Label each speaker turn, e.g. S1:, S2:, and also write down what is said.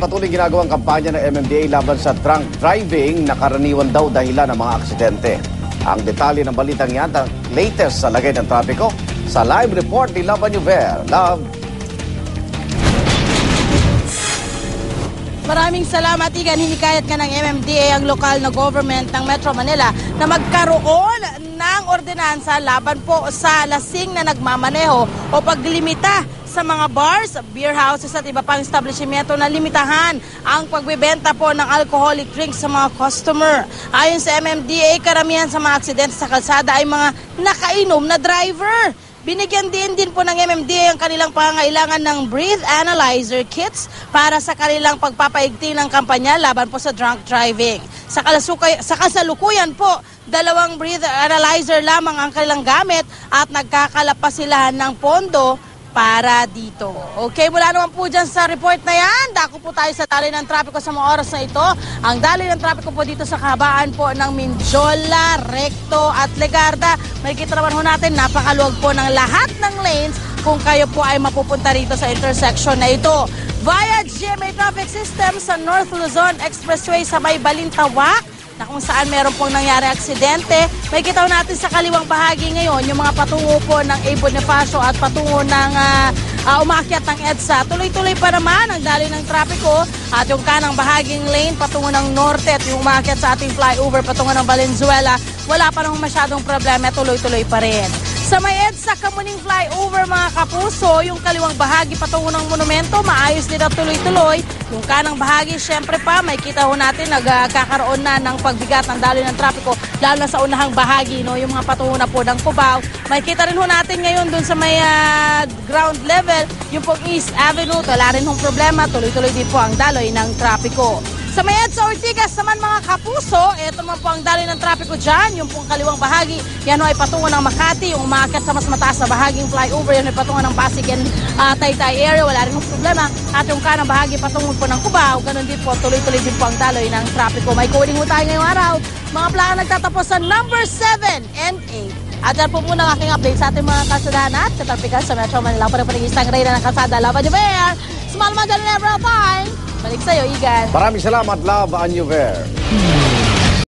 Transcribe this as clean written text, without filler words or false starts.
S1: patuloy ginagawang kampanya ng MMDA laban sa drunk driving na karaniwan daw dahilan ng mga aksidente. Ang detalye ng balitang yan, ang latest sa lagay ng trapiko sa live report ni Love Anuver. Love.
S2: Maraming salamat, Igan. Hinikayat ka ng MMDA ang lokal na government ng Metro Manila na magkaroon ng ordinansa laban po sa lasing na nagmamaneho o paglimita sa mga bars, beer houses at iba pang establishmento na limitahan ang pagbebenta po ng alcoholic drinks sa mga customer. Ayon sa MMDA, karamihan sa mga aksidente sa kalsada ay mga nakainom na driver. Binigyan din po ng MMDA ang kanilang pangangailangan ng breath analyzer kits para sa kanilang pagpapaigting ng kampanya laban po sa drunk driving. Sa kasalukuyan po, 2 breath analyzer lamang ang kanilang gamit at nagkakalap pa sila ng pondo para dito. Okay, mula naman po dyan sa report na yan, dako po tayo sa daloy ng trapiko sa mga oras na ito. Ang daloy ng trapiko po dito sa kahabaan po ng Mindiola, Recto at Legarda. May kita naman ho natin, napakaluwag po ng lahat ng lanes kung kayo po ay mapupunta rito sa intersection na ito. Via GMA Traffic System sa North Luzon Expressway sa may Balintawak, na kung saan meron pong nangyari aksidente. May kita natin sa kaliwang bahagi ngayon, yung mga patungo po ng A. Bonifacio at patungo ng umakyat ng EDSA. Tuloy-tuloy pa naman ang daloy ng trapiko at yung kanang bahaging lane patungo ng norte at yung umakyat sa ating flyover patungo ng Valenzuela, wala pa namang masyadong problema, tuloy-tuloy pa rin. Sa may EDSA Kamuning flyover mga kapuso, yung kaliwang bahagi patungo ng monumento, maayos din at tuloy-tuloy. Yung kanang bahagi, syempre pa, may kita ho natin nagkakaroon na ng pagbigat ng daloy ng trapiko, lalo na sa unahang bahagi, no? Yung mga patungo na po ng Cubao. May kita rin ho natin ngayon dun sa may ground level, yung pong East Avenue, wala rin hong problema, tuloy-tuloy din po ang daloy ng trapiko. Sa may EDSA Ortigas naman mga kapuso, ito naman po ang daloy ng trapiko dyan, yung pong kaliwang bahagi, yan ho ay patungo ng Makati, yung umakyat sa mas mataas na bahaging flyover, yan ay patungo ng Pasig and Taytay area, wala rin hong problema. At yung kanang bahagi patungo po ng Cubao, ganun din po, tuloy-tuloy din po ang daloy ng trapiko. May kuling ho tayo ngayong araw, mga plaka nagtatapos sa number 7 and 8. At yan po muna ang aking update sa ating mga kasadahan at katarpikan sa Metro Manila. Pag-panigistang reyna ng kalsada, Love Anuver, small man dyan in every time. Balik sa'yo, Igan.
S1: Maraming salamat, Love Anuver.